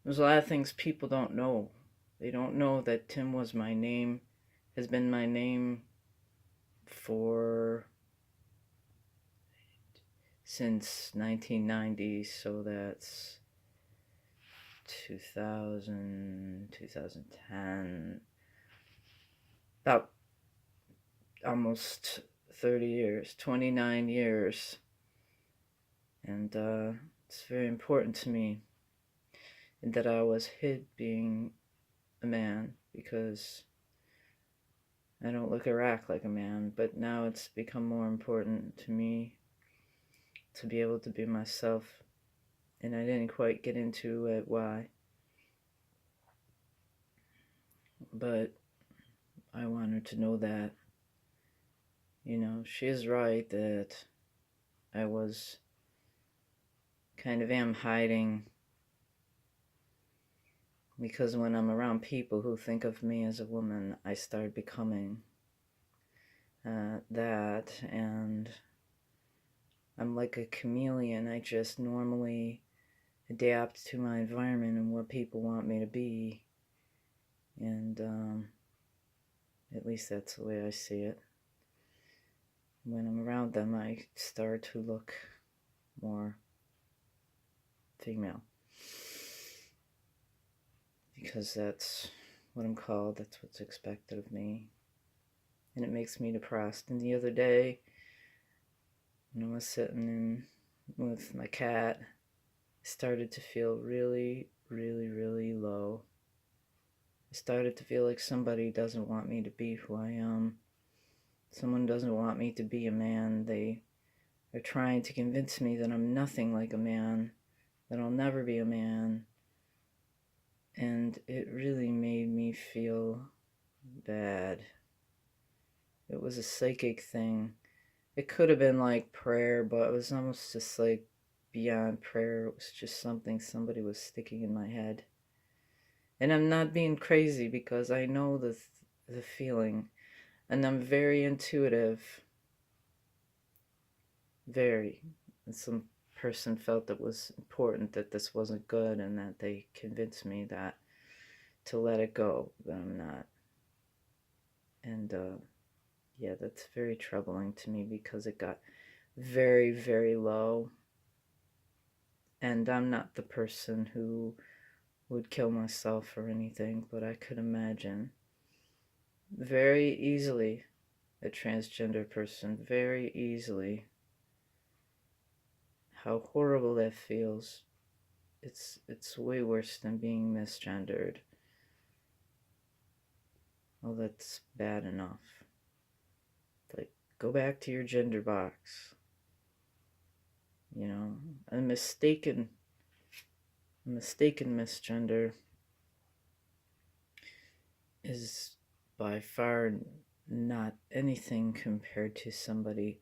There's a lot of things people don't know. They don't know that Tim was my name, has been my name for since 1990, so that's 2000, 2010, about almost 30 years, 29 years. And it's very important to me that I was hid being a man because I don't look or act like a man, but now it's become more important to me to be able to be myself, and I didn't quite get into it why, but I want her to know that, she is right that I was kind of am hiding because when I'm around people who think of me as a woman, I start becoming that, and I'm like a chameleon. I just normally adapt to my environment and what people want me to be, and at least that's the way I see it. When I'm around them, I start to look more female because that's what I'm called, that's what's expected of me, and it makes me depressed. And the other day, when I was sitting in with my cat, I started to feel really, really, really low. I started to feel like somebody doesn't want me to be who I am. Someone doesn't want me to be a man. They are trying to convince me that I'm nothing like a man, that I'll never be a man. And it really made me feel bad. It was a psychic thing. It could have been like prayer, but it was almost just like beyond prayer. It was just something somebody was sticking in my head. And I'm not being crazy because I know the feeling. And I'm very intuitive. Very. And some person felt it was important that this wasn't good and that they convinced me that to let it go, but I'm not. And yeah, that's very troubling to me because it got very, very low. And I'm not the person who would kill myself or anything, but I could imagine very easily a transgender person, very easily, how horrible that feels. It's way worse than being misgendered. Well, that's bad enough. Like, go back to your gender box. A mistaken misgender is by far not anything compared to somebody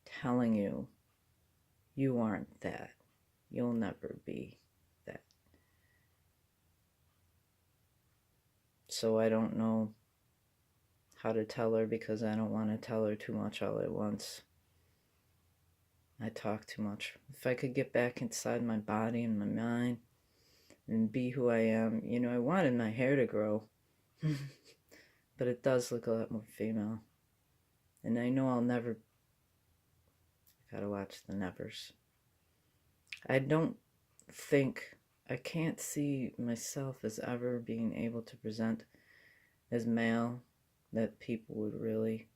telling you you aren't that. You'll never be that. So I don't know how to tell her because I don't want to tell her too much all at once. I talk too much. If I could get back inside my body and my mind and be who I am, I wanted my hair to grow. But it does look a lot more female. And I know I'll never. Gotta watch the nevers. I don't think. I can't see myself as ever being able to present as male that people would really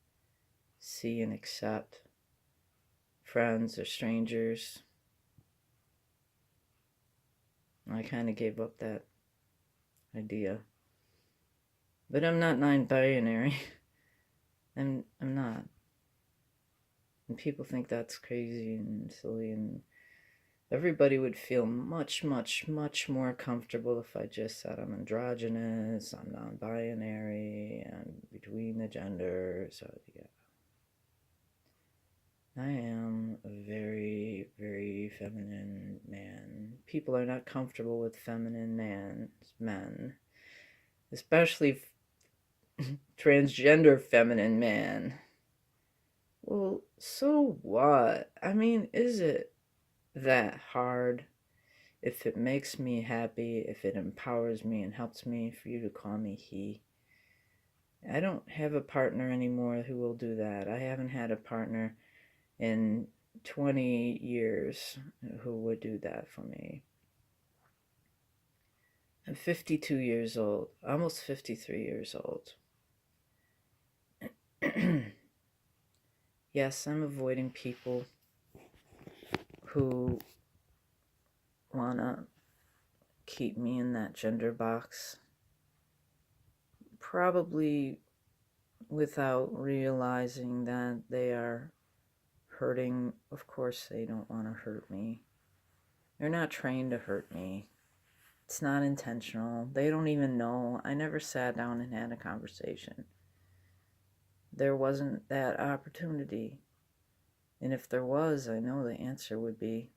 see and accept. Friends or strangers. I kind of gave up that idea. But I'm not non-binary. I'm not. And people think that's crazy and silly, and everybody would feel much, much, much more comfortable if I just said I'm androgynous, I'm non-binary, I'm between the genders. So yeah, I am a very, very feminine man. People are not comfortable with feminine men, especially transgender feminine man. Well, so what? I mean, is it that hard? If it makes me happy, if it empowers me and helps me, for you to call me he. I don't have a partner anymore who will do that. I haven't had a partner in 20 years who would do that for me. I'm 52 years old, almost 53 years old. Yes, I'm avoiding people who want to keep me in that gender box. Probably without realizing that they are hurting. Of course, they don't want to hurt me. They're not trained to hurt me. It's not intentional. They don't even know. I never sat down and had a conversation. There wasn't that opportunity. And if there was, I know the answer would be,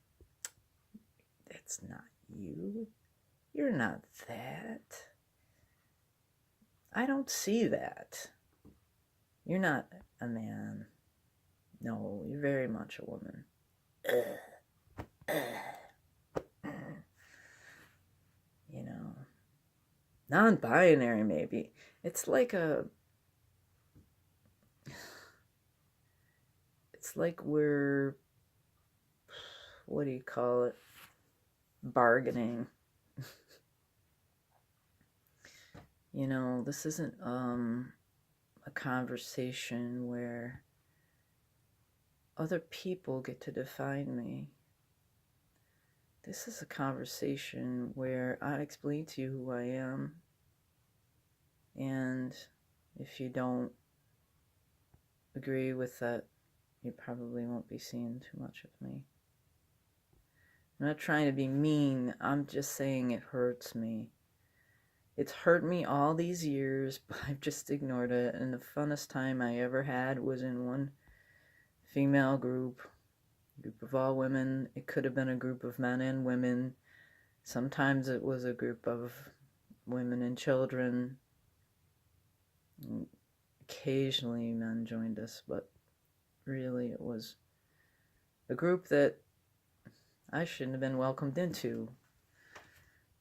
that's not you. You're not that. I don't see that. You're not a man. No, you're very much a woman. You know, non-binary maybe. It's like we're, what do you call it? Bargaining. You know, this isn't a conversation where other people get to define me. This is a conversation where I explain to you who I am, and if you don't agree with that, you probably won't be seeing too much of me. I'm not trying to be mean, I'm just saying it hurts me. It's hurt me all these years, but I've just ignored it, and the funnest time I ever had was in one female group of all women. It could have been a group of men and women. Sometimes it was a group of women and children. Occasionally men joined us, but really it was a group that I shouldn't have been welcomed into.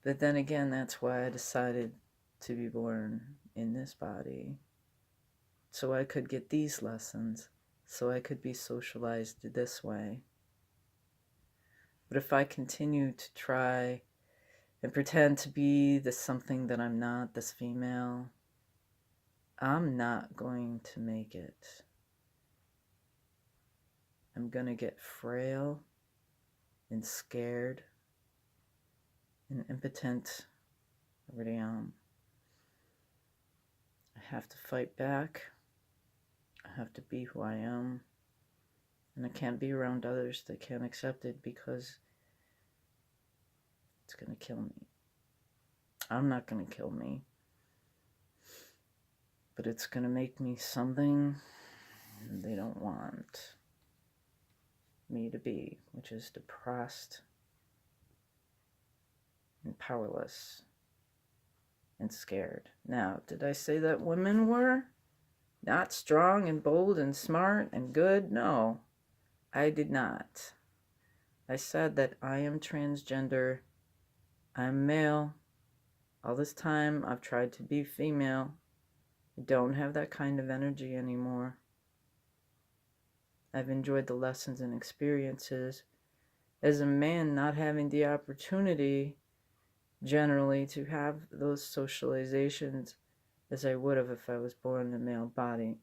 But then again, that's why I decided to be born in this body, so I could get these lessons, so I could be socialized this way. But if I continue to try and pretend to be this something that I'm not, this female, I'm not going to make it. I'm going to get frail and scared and impotent. I already am. I have to fight back. I have to be who I am. And I can't be around others that can't accept it, because it's going to kill me. I'm not going to kill me. But it's going to make me something they don't want me to be, which is depressed and powerless and scared. Now, did I say that women were not strong and bold and smart and good? No, I did not. I said that I am transgender. I'm male. All this time I've tried to be female. I don't have that kind of energy anymore. I've enjoyed the lessons and experiences as a man, not having the opportunity generally to have those socializations as I would have if I was born in a male body.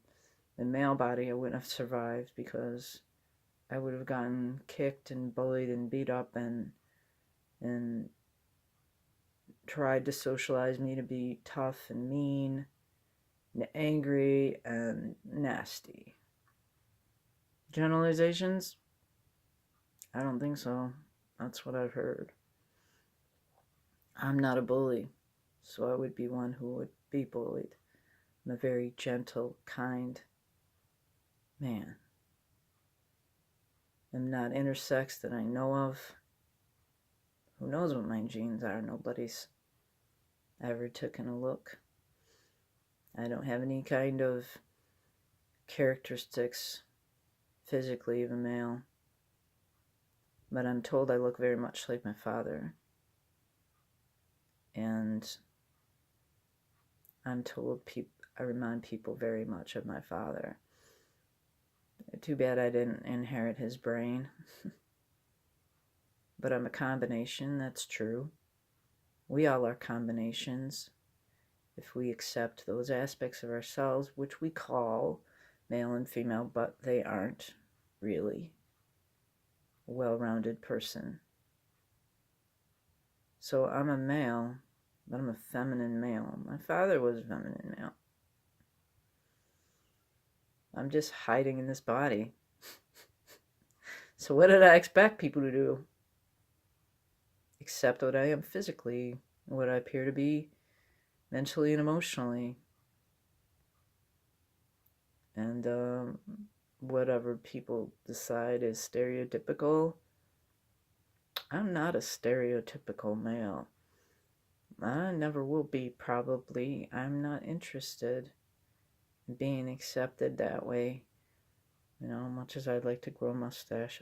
The male body I wouldn't have survived, because I would have gotten kicked and bullied and beat up and tried to socialize me to be tough and mean and angry and nasty. Generalizations? I don't think so. That's what I've heard. I'm not a bully, so I would be one who would be bullied. I'm a very gentle, kind man. I'm not intersex that I know of. Who knows what my genes are? Nobody's ever taken a look. I don't have any kind of characteristics physically of a male, but I'm told I look very much like my father. And I'm told I remind people very much of my father. Too bad I didn't inherit his brain. But I'm a combination, that's true. We all are combinations. If we accept those aspects of ourselves, which we call male and female, but they aren't really a well-rounded person. So I'm a male, but I'm a feminine male. My father was a feminine male. I'm just hiding in this body. So what did I expect people to do? Accept what I am physically, what I appear to be mentally and emotionally. And whatever people decide is stereotypical, I'm not a stereotypical male. I never will be, probably. I'm not interested in being accepted that way. Much as I'd like to grow a mustache.